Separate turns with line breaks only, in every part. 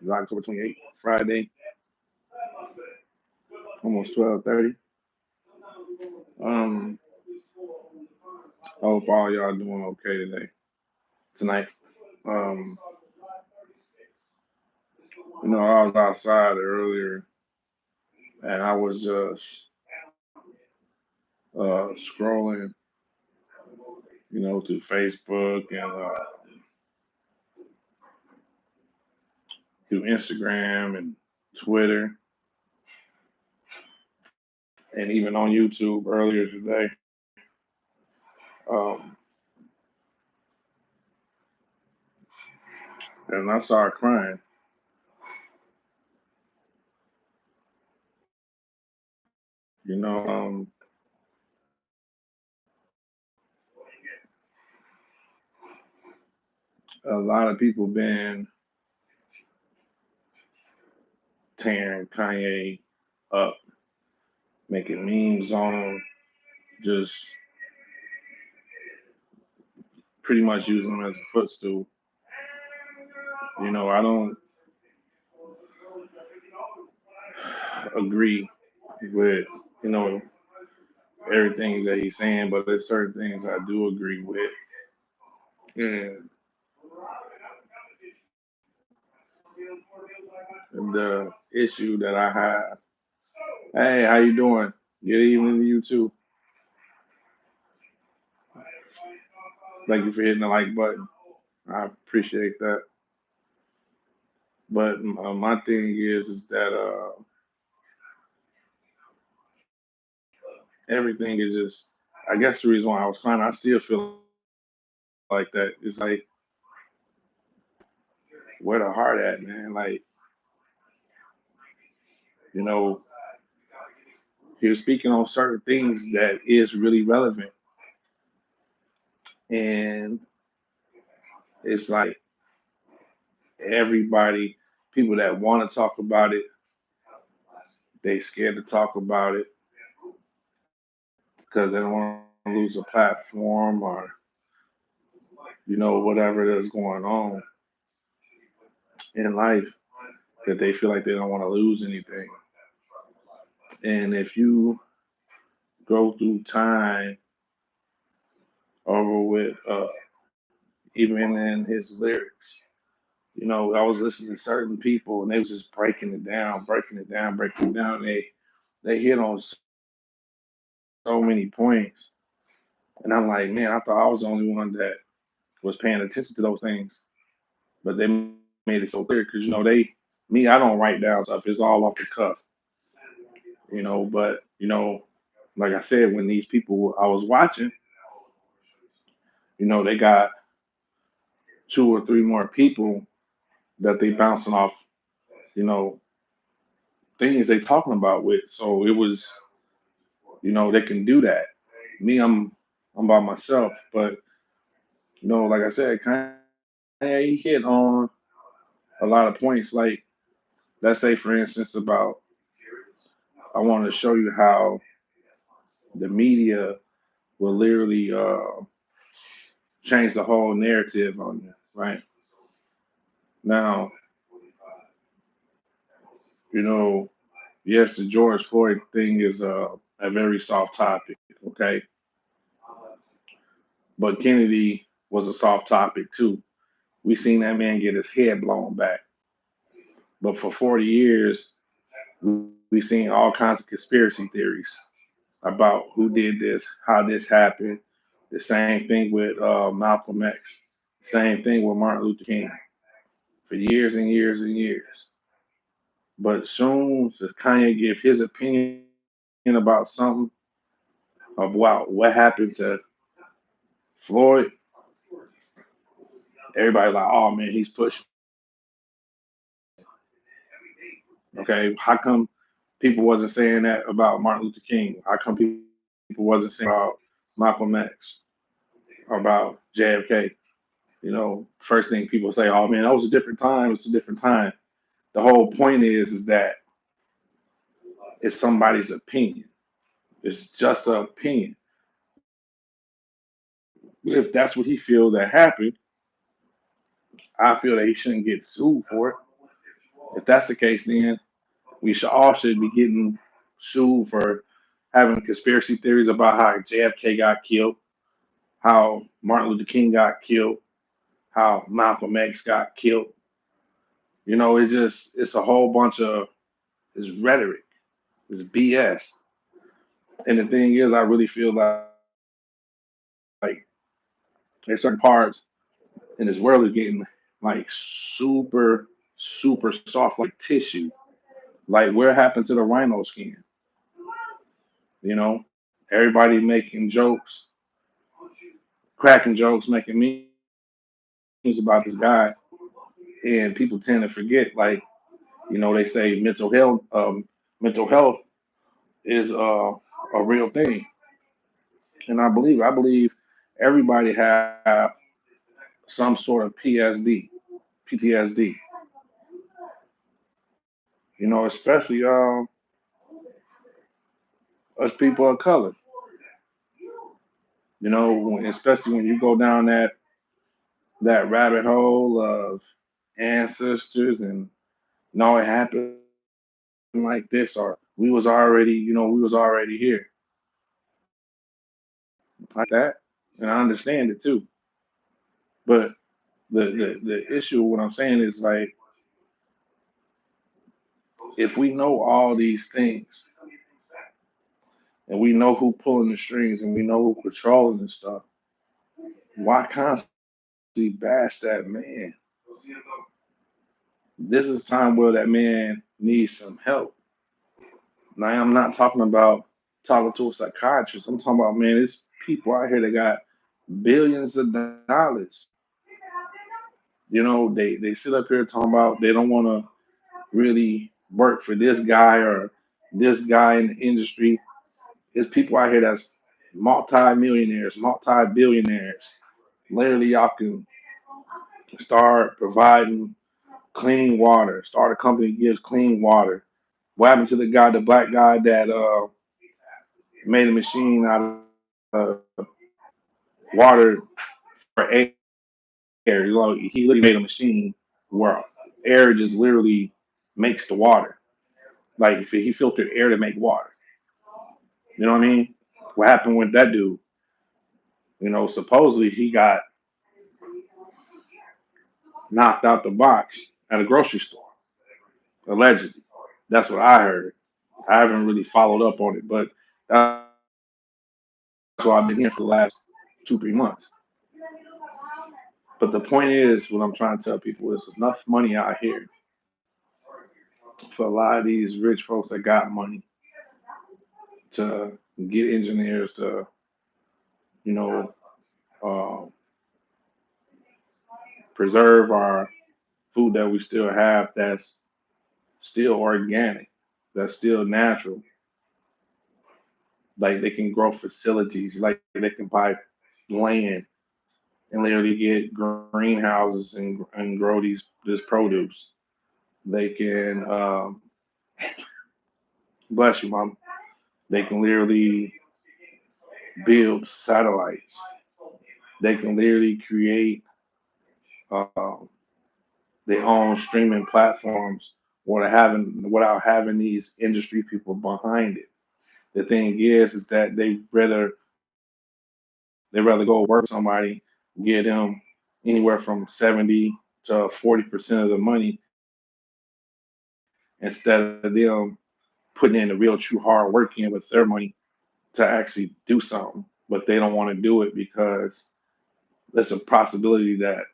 It's October 28th, Friday, almost 12:30. Um, I hope all y'all doing okay tonight. Um, I was outside earlier and I was just scrolling, through Facebook and through Instagram and Twitter and even on YouTube earlier today. Um, and I started crying. You know, a lot of people been tearing Kanye up, making memes on him, just pretty much using him as a footstool. I don't agree with, you know, everything that he's saying, but there's certain things I do agree with. And the issue that I have, hey, how you doing? Good evening to you too. Thank you for hitting the like button. I appreciate that. But my thing is that everything is just. I guess the reason why I was crying, I still feel like that. It's like where the heart at, man. Like you know, he was speaking on certain things that is really relevant, and it's like everybody, people that want to talk about it, they scared to talk about it because they don't want to lose a platform or whatever is going on in life that they feel like they don't want to lose anything. And if you go through time over with, even in his lyrics, I was listening to certain people and they was just breaking it down, breaking it down, breaking it down. They hit on so many points, and I'm like, man, I thought I was the only one that was paying attention to those things, but they made it so clear because me, I don't write down stuff. It's all off the cuff, But like I said, when these people I was watching, they got two or three more people that they bouncing off, you know, things they talking about with. So it was, they can do that. Me, I'm by myself, but like I said, Kanye he hit on a lot of points. Like let's say, for instance, about I wanted to show you how the media will literally change the whole narrative on you, right? Now, you know, yes, the George Floyd thing is a very soft topic, okay? But Kennedy was a soft topic too. We seen that man get his head blown back. But for 40 years, we've seen all kinds of conspiracy theories about who did this, how this happened. The same thing with Malcolm X. Same thing with Martin Luther King for years and years and years. But soon as Kanye give his opinion about something, about what happened to Floyd, everybody like, oh man, he's pushing. Okay, how come people wasn't saying that about Martin Luther King? How come people wasn't saying about Malcolm X or about JFK? First thing people say, oh man, that was a different time. It's a different time. The whole point is that it's somebody's opinion. It's just an opinion. If that's what he feel that happened, I feel that he shouldn't get sued for it. If that's the case, then we should be getting sued for having conspiracy theories about how JFK got killed, how Martin Luther King got killed, how Malcolm X got killed. It's a whole bunch of it's rhetoric, it's BS. And the thing is, I really feel like there's certain parts in this world is getting like super, super soft, like tissue. Like where happened to the rhino skin? You know, everybody making jokes, cracking jokes, making memes about this guy, and people tend to forget. Like they say mental health is a real thing, and I believe everybody have some sort of PTSD. Especially us people of color. Especially when you go down that rabbit hole of ancestors and no, it happened like this, or we was already here like that, and I understand it too. But the issue, what I'm saying is like, if we know all these things and we know who pulling the strings and we know who controlling the stuff, why constantly bash that man? This is a time where that man needs some help. Now I'm not talking about talking to a psychiatrist. I'm talking about, man, there's people out here that got billions of dollars. They sit up here talking about they don't want to really work for this guy or this guy in the industry. There's people out here that's multi-millionaires, multi-billionaires. Literally, y'all can start providing clean water. Start a company that gives clean water. What happened to the black guy that made a machine out of water for air? He literally made a machine where air just literally makes the water. Like if he filtered air to make water. You know what I mean? What happened with that dude? Supposedly he got knocked out the box at a grocery store, allegedly. That's what I heard. I haven't really followed up on it, but that's what I've been hearing for the last 2, 3 months. But the point is, what I'm trying to tell people is enough money out here for a lot of these rich folks that got money to get engineers to, you know, uh, preserve our food that we still have that's still organic, that's still natural. Like they can grow facilities, like they can buy land and literally get greenhouses and grow this produce. They can bless you, mom. They can literally build satellites. They can literally create uh, their own streaming platforms without having these industry people behind it. The thing is that they rather go work for somebody, get them anywhere from 70 to 40% of the money instead of them putting in the real true hard work in with their money to actually do something. But they don't want to do it because there's a possibility that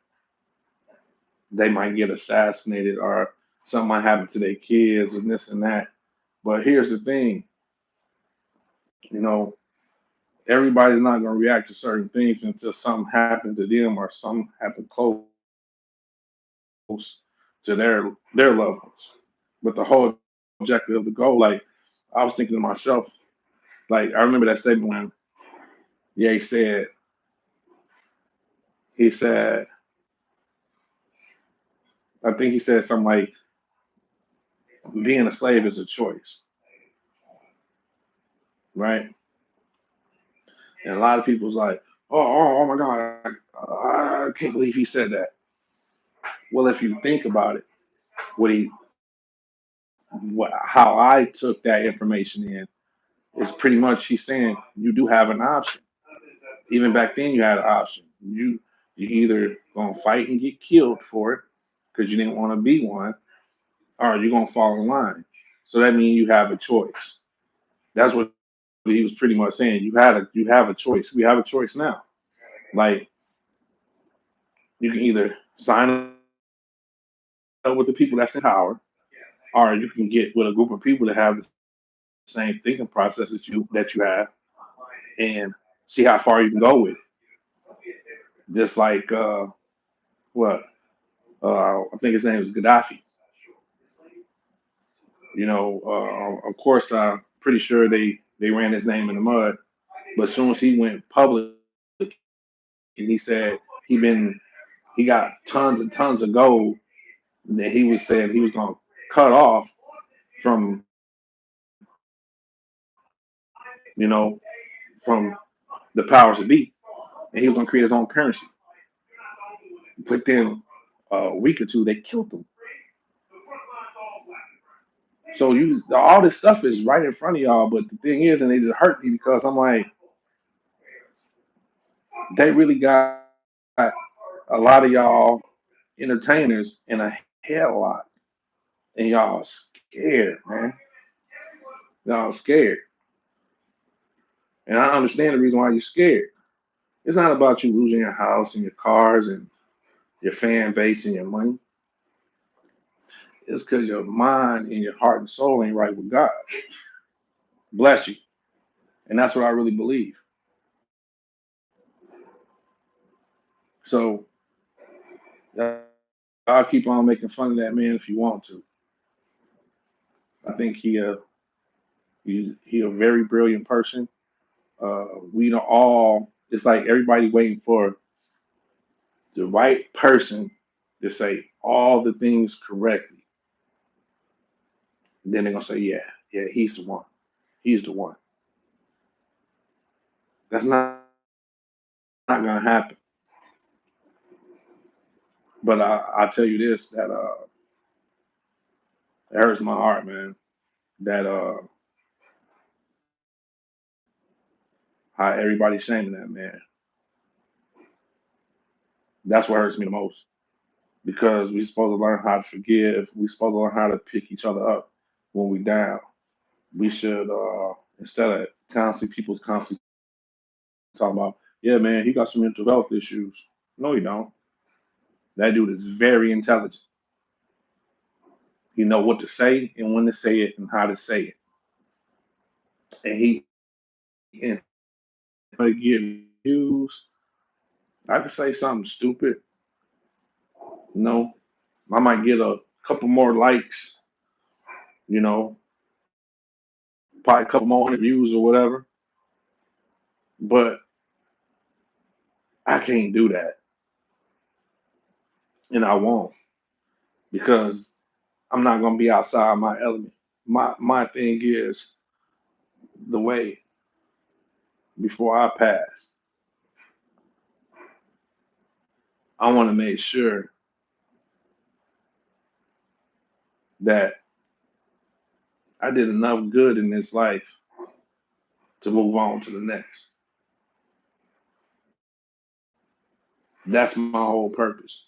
they might get assassinated or something might happen to their kids and this and that. But here's the thing, you know, everybody's not going to react to certain things until something happens to them or something happens close to their loved ones. But the whole objective, the goal, like I was thinking to myself, like I remember that statement when Ye said, I think he said something like, being a slave is a choice, right? And a lot of people's like, oh my God, I can't believe he said that. Well, if you think about it, what he how I took that information in is pretty much he's saying you do have an option. Even back then, you had an option. You either gonna fight and get killed for it because you didn't want to be one, or you're gonna fall in line. So that means you have a choice. That's what he was pretty much saying. You have a choice. We have a choice now. Like you can either sign up with the people that's in power, or you can get with a group of people that have the same thinking process that you have, and see how far you can go with it. Just like what I think his name is Gaddafi. Of course, I'm pretty sure they ran his name in the mud. But as soon as he went public and he said he been he got tons and tons of gold that he was saying he was gonna cut off from you know from the powers that be, and he was gonna create his own currency. Within a week or two, they killed him. So you all this stuff is right in front of y'all, but the thing is, and it just hurt me because I'm like, they really got a lot of y'all entertainers in a headlock, and y'all scared, man. Y'all scared, and I understand the reason why you're scared. It's not about you losing your house and your cars and your fan base and your money. It's because your mind and your heart and soul ain't right with God. Bless you, and that's what I really believe. So I'll keep on making fun of that man if you want to. I think he a very brilliant person. We don't all. It's like everybody waiting for the right person to say all the things correctly. Then they're gonna say, yeah, yeah, he's the one. He's the one. That's not gonna happen. But I tell you this, that it hurts my heart, man. That how everybody's shaming that man. That's what hurts me the most. Because we're supposed to learn how to forgive. We're supposed to learn how to pick each other up when we down. We should instead of constantly talking about, yeah, man, he got some mental health issues. No, he don't. That dude is very intelligent. He know what to say and when to say it and how to say it. And he and get views. I could say something stupid. No, I might get a couple more likes. You know, probably a couple more hundred views or whatever. But I can't do that, and I won't because I'm not gonna be outside my element. My thing is the way before I pass. I want to make sure that I did enough good in this life to move on to the next. That's my whole purpose.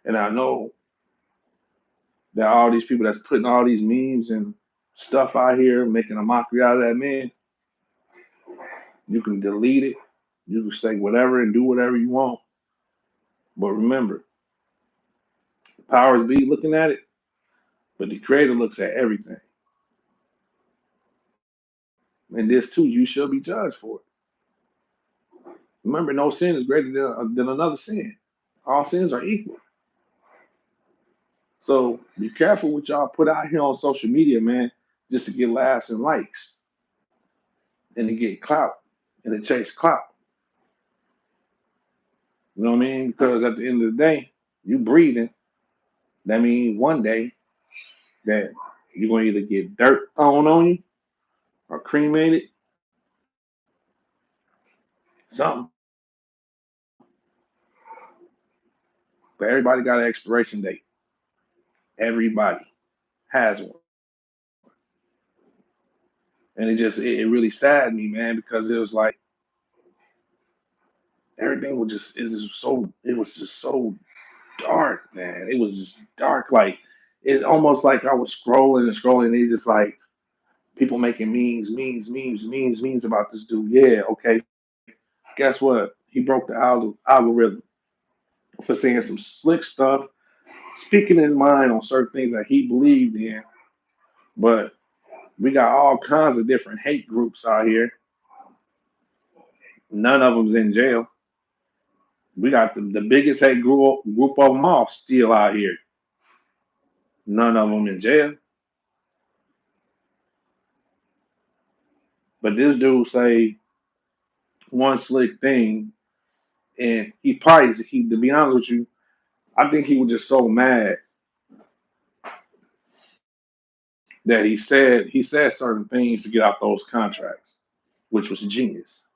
And I know that all these people that's putting all these memes and stuff out here making a mockery out of that man, you can delete it. You can say whatever and do whatever you want. But remember, the powers be looking at it, but the creator looks at everything. And this too, you shall be judged for it. Remember, no sin is greater than another sin. All sins are equal. So be careful what y'all put out here on social media, man, just to get laughs and likes and to get clout and to chase clout. You know what I mean? Because at the end of the day, you breathing. That means one day that you're gonna either get dirt thrown on you or cremated, something. But everybody got an expiration date. Everybody has one. and it really saddened me, man, because it was like everything was just it was just so dark, man. It was just dark, like it almost like I was scrolling and scrolling, and it just like people making memes about this dude. Yeah, okay. Guess what? He broke the algorithm for saying some slick stuff, speaking his mind on certain things that he believed in. But we got all kinds of different hate groups out here. None of them's in jail. We got the biggest hate group of them all still out here. None of them in jail. But this dude say one slick thing, and he to be honest with you, I think he was just so mad that he said certain things to get out those contracts, which was genius.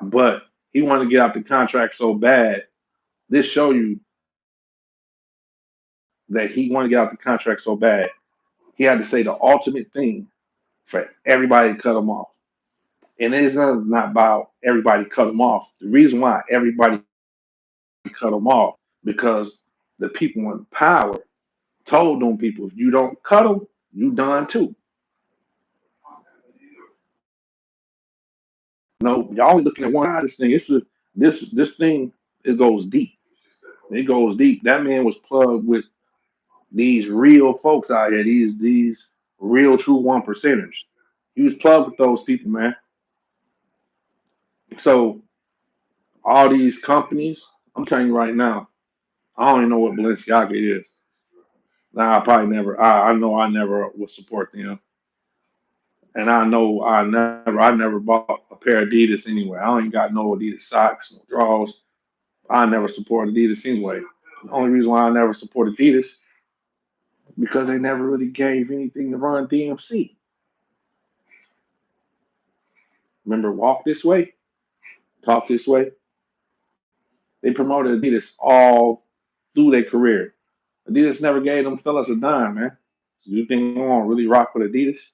But he wanted to get out the contract so bad. This show you that he wanted to get out the contract so bad. He had to say the ultimate thing for everybody to cut him off. And it's not about everybody cut him off. The reason why everybody cut him off because the people in power told them people, if you don't cut them, you done too. No, y'all only looking at one side of this thing. This thing, it goes deep. It goes deep. That man was plugged with these real folks out here, these real true one percenters. He was plugged with those people, man. So all these companies, I'm telling you right now, I don't even know what Balenciaga is. Now I probably never. I know I never would support them, and I know I never bought a pair of Adidas anyway. I don't even got no Adidas socks, no drawers. I never support Adidas anyway. The only reason why I never support Adidas because they never really gave anything to Run DMC. Remember, Walk This Way, Talk This Way. They promoted Adidas all through their career. Adidas never gave them fellas a dime, man. So you think they want to really rock with Adidas?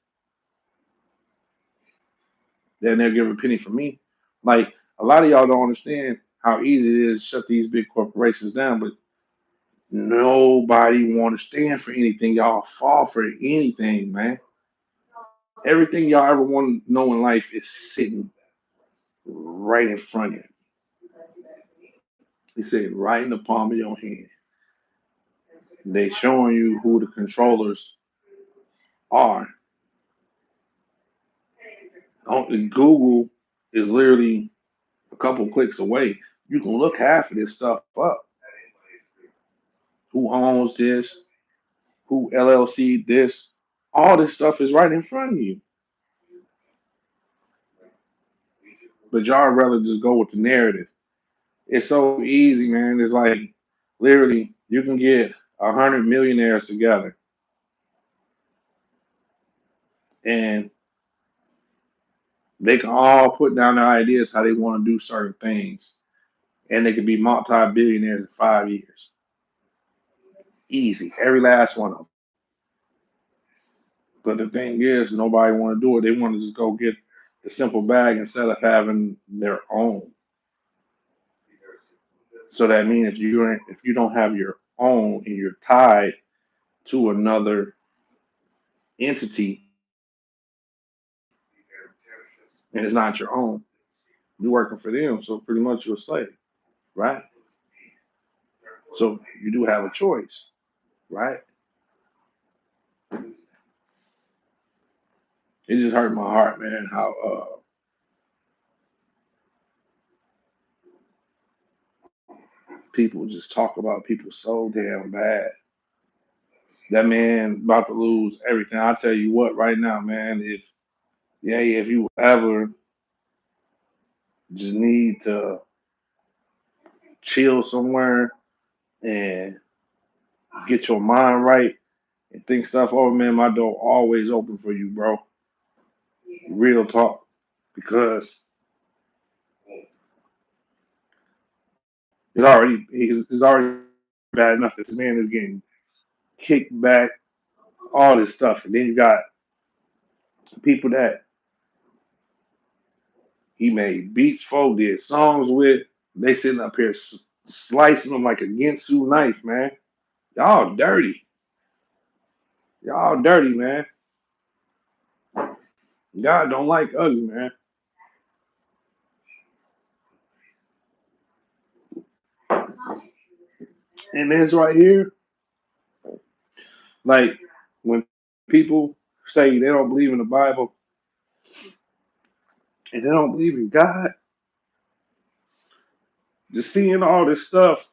Then they'll give a penny for me. Like a lot of y'all don't understand how easy it is to shut these big corporations down, but nobody want to stand for anything. Y'all fall for anything, man. Everything y'all ever want to know in life is sitting right in front of you. It's sitting right in the palm of your hand. They showing you who the controllers are. Google is literally a couple clicks away. You can look half of this stuff up. Who owns this? Who LLC this? All this stuff is right in front of you. But y'all rather just go with the narrative. It's so easy, man. It's like literally you can get 100 millionaires together and they can all put down their ideas how they want to do certain things. And they can be multi-billionaires in 5 years. Easy. Every last one of them. But the thing is, nobody want to do it. They want to just go get the simple bag instead of having their own. So that means if you don't have your own and you're tied to another entity and it's not your own, you're working for them. So pretty much you're a slave, right? So you do have a choice, right? It just hurt my heart, man, how people just talk about people so damn bad. That man about to lose everything. I tell you what, right now, man, if you ever just need to chill somewhere and get your mind right and think stuff over, man, my door always open for you, bro. Real talk. Because it's already bad enough. This man is getting kicked back, all this stuff. And then you got people that He made beats for, did songs with. They sitting up here slicing them like a Ginsu knife, man. Y'all dirty. Y'all dirty, man. God don't like ugly, man. And this right here, like when people say they don't believe in the Bible and they don't believe in God, just seeing all this stuff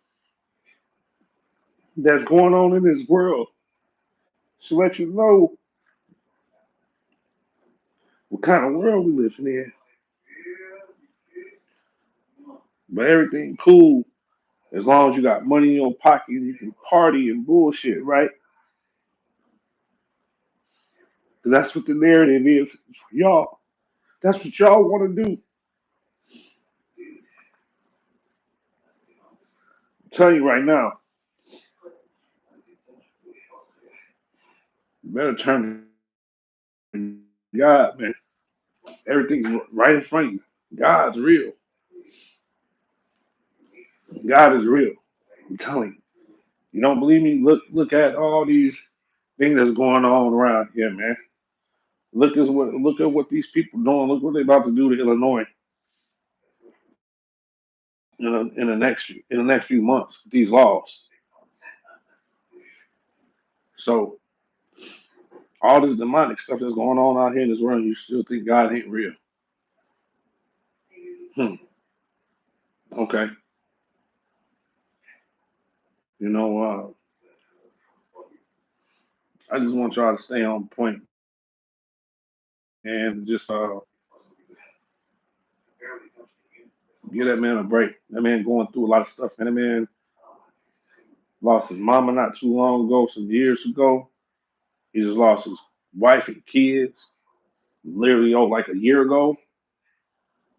that's going on in this world should let you know what kind of world we living in. But everything cool as long as you got money in your pocket and you can party and bullshit, right? 'Cause that's what the narrative is for y'all. That's what y'all want to do. I'm telling you right now, you better turn to God, man. Everything's right in front of you. God's real. God is real. I'm telling you. You don't believe me? Look at all these things that's going on around here, man. Look at what these people doing. Look what they're about to do to Illinois in the next few months with these laws. So all this demonic stuff that's going on out here in this world, you still think God ain't real? Hmm. Okay. You know, I just want y'all to stay on point and just give that man a break. That man going through a lot of stuff, and that man lost his mama not too long ago, some years ago. He just lost his wife and kids literally like a year ago.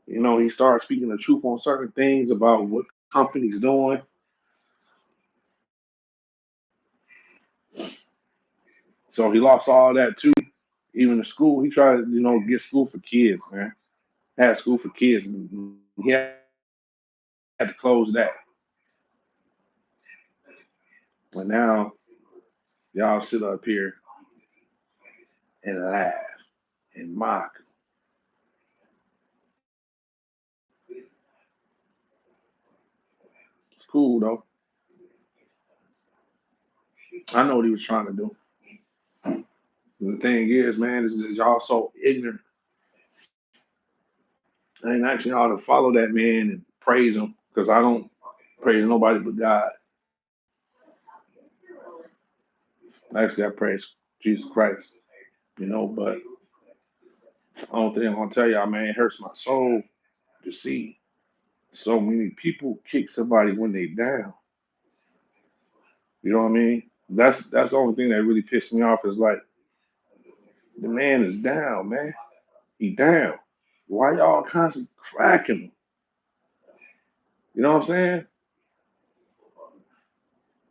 You know, he started speaking the truth on certain things about what company's doing. So he lost all that too. Even the school, he tried to, get school for kids, man. Had school for kids. And he had to close that. But now y'all sit up here and laugh and mock. It's cool though. I know what he was trying to do. The thing is, man, is that y'all so ignorant. I ain't asking y'all to follow that man and praise him because I don't praise nobody but God. Actually, I praise Jesus Christ, but the only thing I'm gonna tell y'all, man, it hurts my soul to see so many people kick somebody when they down. You know what I mean? That's the only thing that really pissed me off is like the man is down, man. He down. Why y'all constantly cracking him? You know what I'm saying?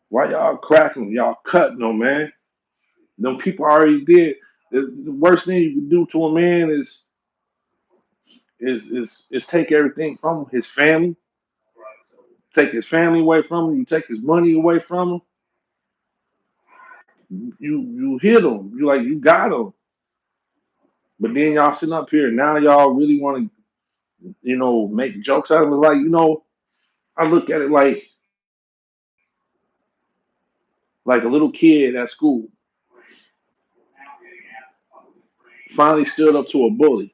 Why y'all cracking him? Y'all cutting him, man. Them people already did. The worst thing you can do to a man is take everything from him, his family, take his family away from him, you take his money away from him, you hit him, you got him. But then y'all sitting up here now y'all really want to, make jokes out of it. Like, I look at it like a little kid at school finally stood up to a bully,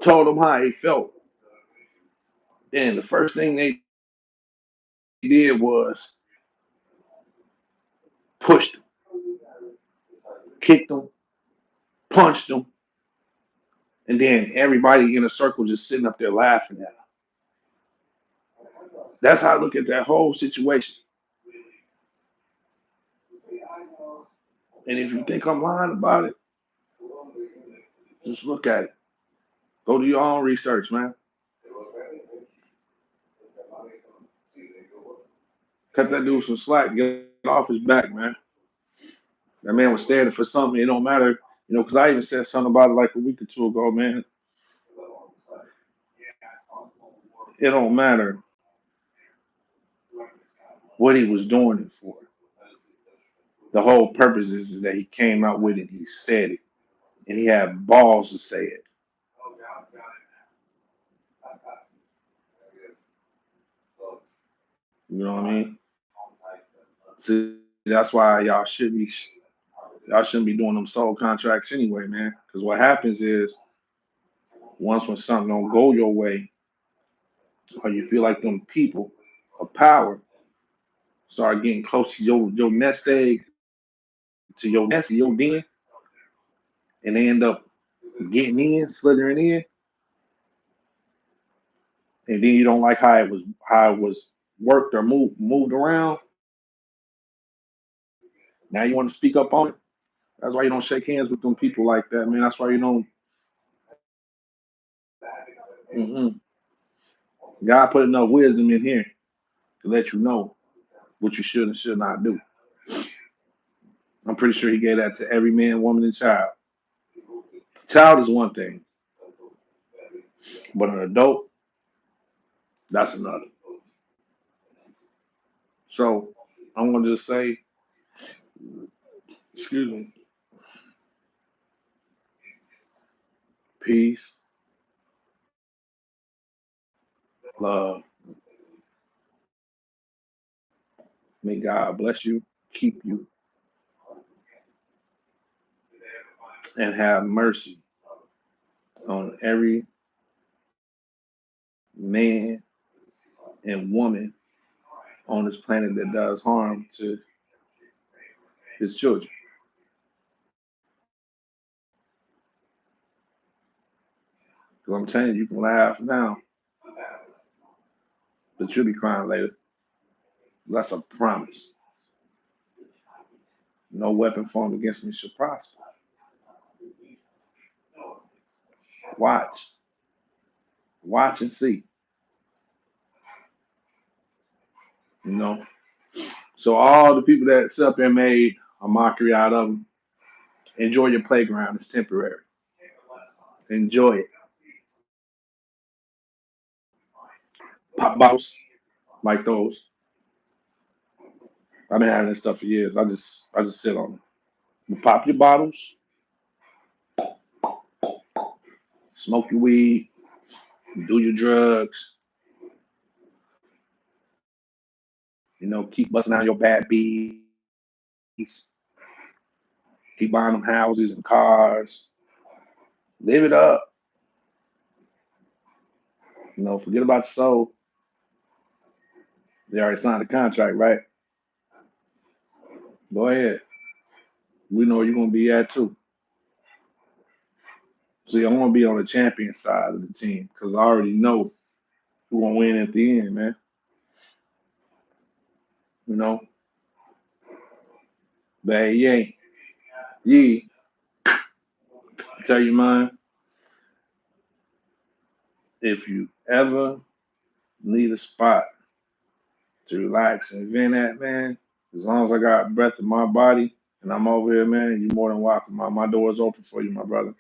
told him how he felt. And the first thing they did was pushed him, kicked him, punched him, and then everybody in a circle just sitting up there laughing at him. That's how I look at that whole situation. And if you think I'm lying about it, just look at it. Go do your own research, man. Cut that dude some slack. Get off his back, man. That man was standing for something. It don't matter, because I even said something about it like a week or two ago, man. it don't matter what he was doing it for. The whole purpose is that he came out with it, he said it, and he had balls to say it. You know what I mean? See, that's why y'all shouldn't be doing them soul contracts anyway, man. Because what happens is once when something don't go your way, or you feel like them people of power start getting close to your nest egg, to your nest, your den, and they end up getting in, slithering in, and then you don't like how it was worked or moved around. Now you want to speak up on it. That's why you don't shake hands with them people like that, man. That's why you don't. Mm-mm. God put enough wisdom in here to let you know what you should and should not do. I'm pretty sure He gave that to every man, woman, and child. Child is one thing, but an adult, that's another. So I'm gonna just say, excuse me, peace, love. May God bless you, keep you, and have mercy on every man and woman on this planet that does harm to his children. 'Cause I'm telling you, you can laugh now, but you'll be crying later. That's a promise. No weapon formed against me shall prosper. Watch, watch and see. You know. So all the people that sit up there made a mockery out of them, enjoy your playground. It's temporary. Enjoy it. Pop bottles like those. I've been having this stuff for years. I just sit on them. You pop your bottles, smoke your weed, do your drugs. You know, keep busting out your bad beats. Keep buying them houses and cars. Live it up. You know, forget about your soul. They already signed a contract, right? Go ahead. We know where you're gonna be at too. See, I want to be on the champion side of the team because I already know who gonna win at the end, man. You know, but hey, yeah, tell you man, if you ever need a spot to relax and vent at, man, as long as I got breath in my body and I'm over here, man, you're more than welcome. My door's open for you, my brother.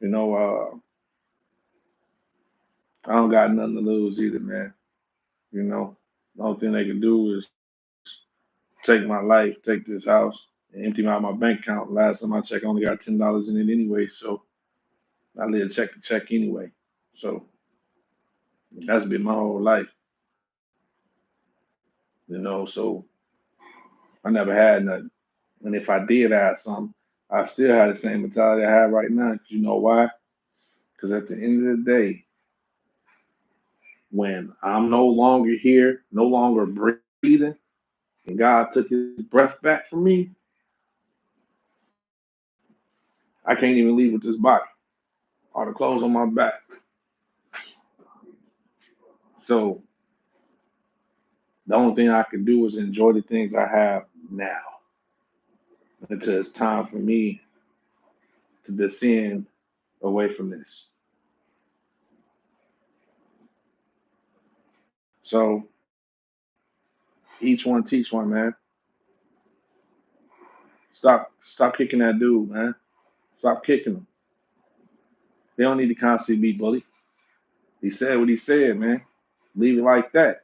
You know, I don't got nothing to lose either, man. You know, the only thing they can do is take my life, take this house, and empty out my bank account. Last time I checked, I only got $10 in it anyway, so I live check to check anyway. So that's been my whole life, you know. So I never had nothing, and if I did have something, I still had the same mentality I have right now. 'Cause you know why? Because at the end of the day, when I'm no longer here, no longer breathing, and God took His breath back from me, I can't even leave with this body or the clothes on my back. So the only thing I can do is enjoy the things I have now until it's time for me to descend away from this. So each one teach one, man. Stop kicking that dude, man. Stop kicking him. They don't need to constantly be bullied. He said what he said, man. Leave it like that.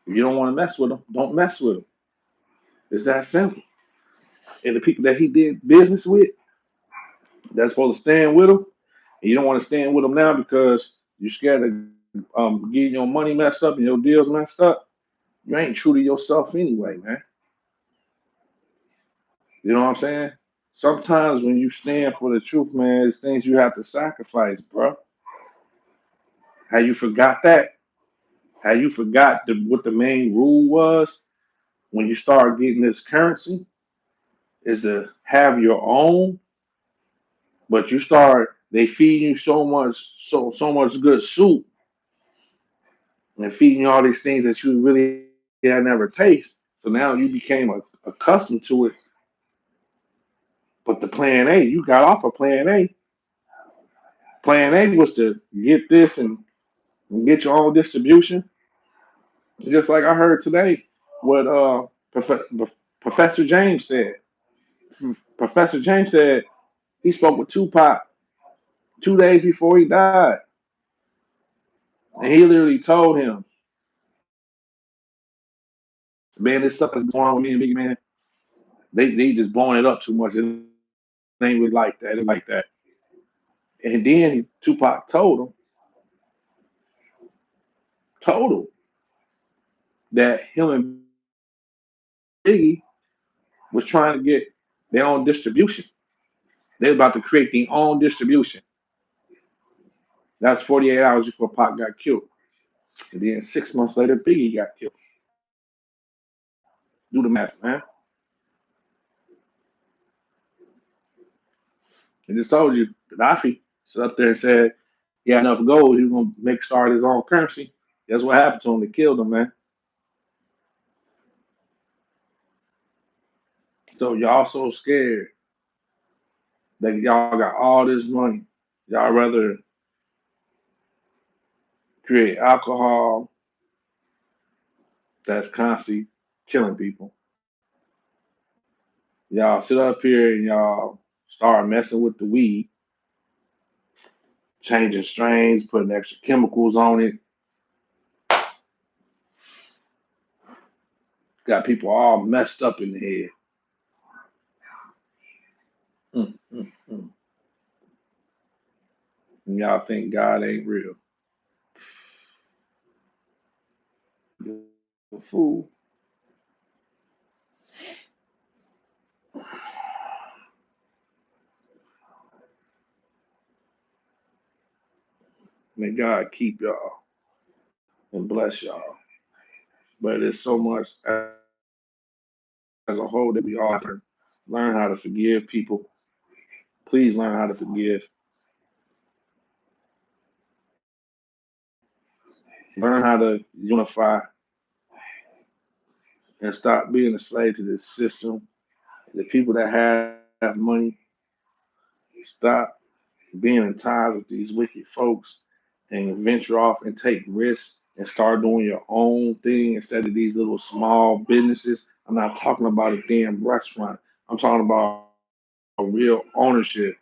If you don't want to mess with him, don't mess with him. It's that simple. And the people that he did business with, that's supposed to stand with him, and you don't want to stand with him now because you're scared of getting your money messed up and your deals messed up. You ain't true to yourself anyway, man. You know what I'm saying? Sometimes when you stand for the truth, man, it's things you have to sacrifice, bro. How you forgot that? How you forgot what the main rule was when you start getting this currency is to have your own, but you start they feed you so much good soup and feeding you all these things that you really had never taste. So now you became accustomed to it. But the plan A, you got off of plan A. Plan A was to get this and get your own distribution. Just like I heard today, what Professor James said. Professor James said he spoke with Tupac 2 days before he died, and he literally told him, "Man, this stuff is going on with me and Big Man. They just blowing it up too much. It ain't really like that. It like that." And then Tupac told him that him and Biggie was trying to get their own distribution. They were about to create their own distribution. That's 48 hours before Pac got killed. And then 6 months later, Biggie got killed. Do the math, man. I just told you, Gaddafi stood up there and said he had enough gold, he was gonna make start his own currency. That's what happened to him. They killed him, man. So y'all so scared that y'all got all this money. Y'all rather create alcohol that's constantly killing people. Y'all sit up here and y'all start messing with the weed, changing strains, putting extra chemicals on it. Got people all messed up in the head. Mm, mm, mm. And y'all think God ain't real. You a fool. May God keep y'all and bless y'all. But there's so much as a whole that we all have to learn how to forgive people. Please learn how to forgive. Learn how to unify and stop being a slave to this system. The people that have money, stop being in ties with these wicked folks and venture off and take risks and start doing your own thing instead of these little small businesses. I'm not talking about a damn restaurant. I'm talking about a real ownership.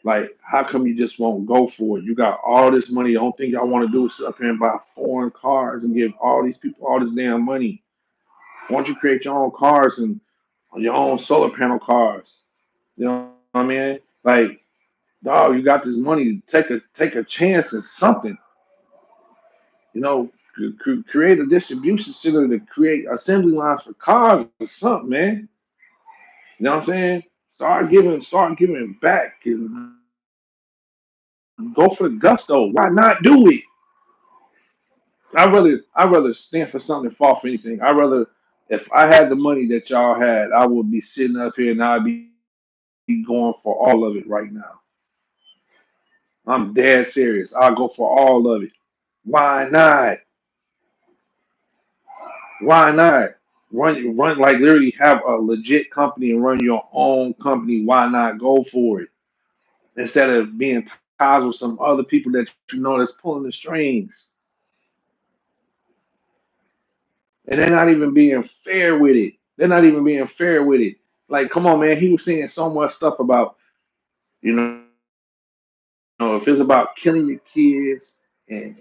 Like, how come you just won't go for it? You got all this money. The only thing y'all want to do is sit up here and buy foreign cars and give all these people all this damn money. Why don't you create your own cars and your own solar panel cars? You know what I mean? Like, dog, you got this money. Take a chance in something. You know, create a distribution center to create assembly lines for cars or something, man. You know what I'm saying? Start giving back and go for the gusto. Why not do it? I rather stand for something than fall for anything. I rather if I had the money that y'all had, I would be sitting up here and I'd be going for all of it right now. I'm dead serious. I'll go for all of it. Why not? Why not? Run like literally have a legit company and run your own company. Why not go for it? Instead of being ties with some other people that you know that's pulling the strings. And they're not even being fair with it. They're not even being fair with it. Like, come on, man. He was saying so much stuff about, you know, if it's about killing your kids, and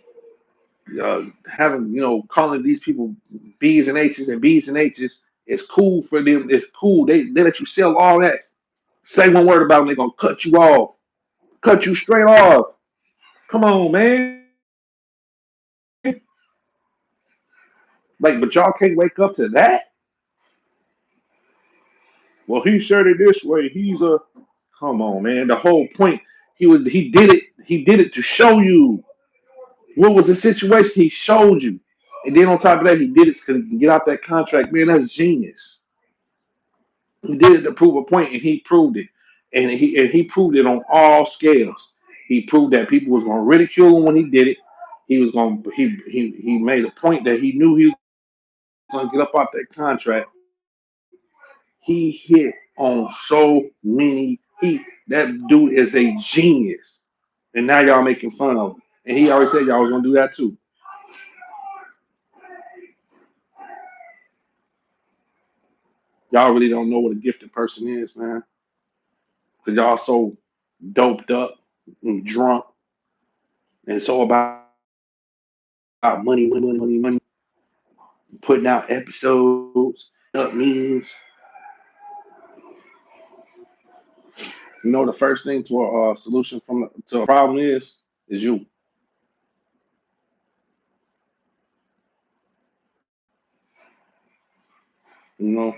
having calling these people B's and H's and B's and H's. It's cool for them. It's cool. They let you sell all that. Say one word about them, they're gonna cut you off, cut you straight off. Come on, man. Like, but y'all can't wake up to that. Well, he said it this way. He's a come on, man. The whole point, he did it to show you what was the situation. He showed you, and then on top of that, he did it because he can get out that contract. Man, that's genius. He did it to prove a point, and he proved it, and he proved it on all scales. He proved that people was going to ridicule him when he did it. He was going. He made a point that he knew he was going to get up out that contract. He hit on so many. That dude is a genius, and now y'all making fun of him. And he always said y'all was going to do that too. Y'all really don't know what a gifted person is, man, because y'all so doped up and drunk and so about money, money, money, money, money, putting out episodes, up memes. The first thing to a solution to a problem is you. You know,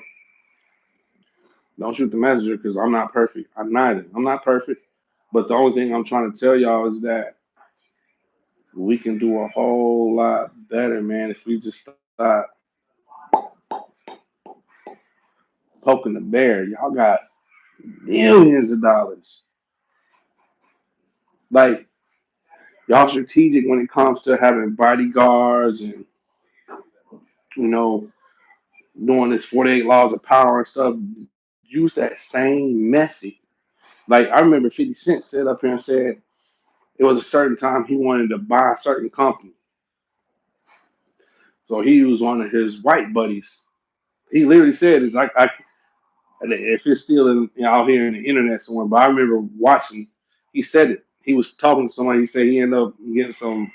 don't shoot the messenger because I'm not perfect. I'm neither. I'm not perfect. But the only thing I'm trying to tell y'all is that we can do a whole lot better, man, if we just start poking the bear. Y'all got millions of dollars. Like, y'all strategic when it comes to having bodyguards and, you know, doing this 48 laws of power and stuff. Use that same method. Like, I remember 50 Cent said up here and said it was a certain time he wanted to buy a certain company. So he used one of his white buddies. He literally said, "It's like if it's still out here in the internet somewhere." But I remember watching. He said it. He was talking to somebody. He said he ended up getting some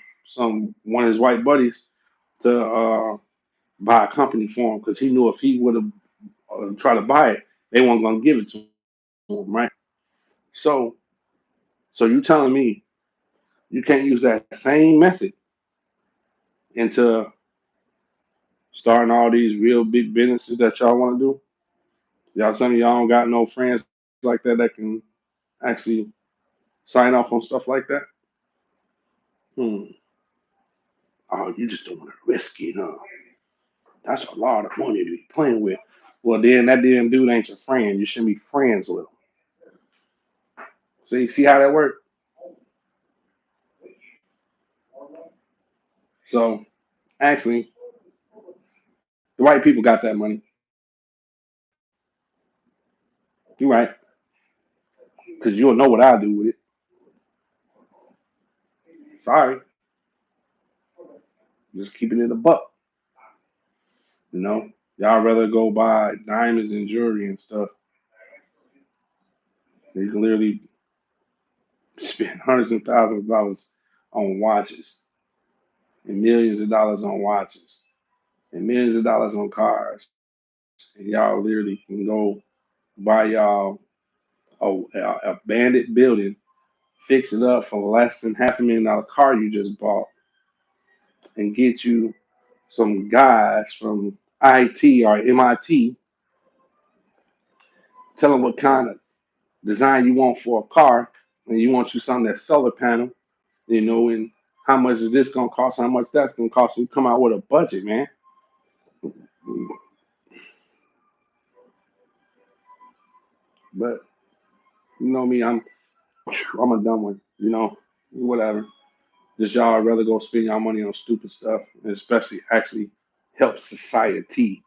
one of his white buddies to buy a company for him because he knew if he would have tried to buy it, they weren't going to give it to him, right? So, so you telling me you can't use that same method into starting all these real big businesses that y'all want to do? Y'all telling me y'all don't got no friends like that can actually sign off on stuff like that? Hmm. Oh, you just don't want to risk it, huh? That's a lot of money to be playing with. Well, then that damn dude ain't your friend. You shouldn't be friends with him. See how that works? So actually, the white people got that money. You're right, because you'll know what I do with it. Sorry, just keeping it a buck. You know, y'all rather go buy diamonds and jewelry and stuff. You can literally spend hundreds and thousands of dollars on watches and millions of dollars on watches and millions of dollars on cars. And y'all literally can go buy y'all a bandit building, fix it up for less than $500,000 car you just bought, and get you some guys from IT or MIT. Tell them what kind of design you want for a car, and you want you something that's solar panel, and how much is this gonna cost? How much that's gonna cost? You come out with a budget, man. But you know me, I'm a dumb one. Whatever. Just y'all rather go spend y'all money on stupid stuff, and especially actually help society.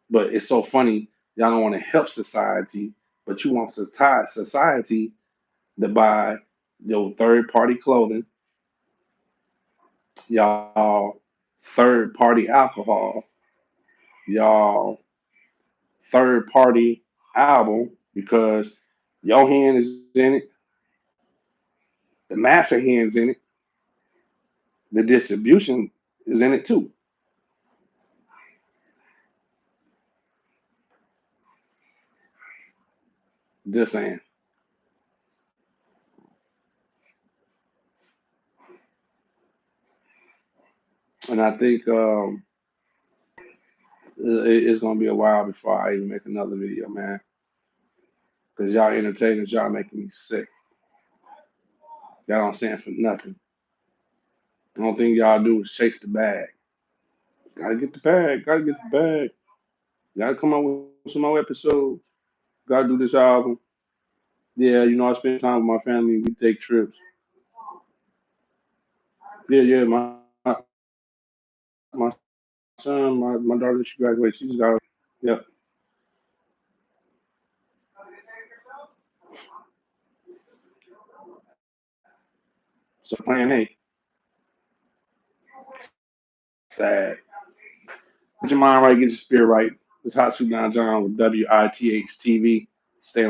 But it's so funny, y'all don't want to help society, but you want society to buy your third party clothing, y'all third party alcohol, y'all third party album because your hand is in it, the master hands in it, The distribution is in it too. Just saying. And I think it's gonna be a while before I even make another video, man. Cause y'all entertainers, y'all making me sick. Y'all don't stand for nothing. The only thing y'all do is chase the bag. Gotta get the bag. Gotta get the bag. Gotta come out with some more episodes. Gotta do this album. Yeah, I spend time with my family. We take trips. Yeah, yeah. My son, my daughter, she graduated. She just got. Yep. So plan A. Sad. Get your mind right. Get your spirit right. It's Hot Soup Down John with WITH TV. Stay on.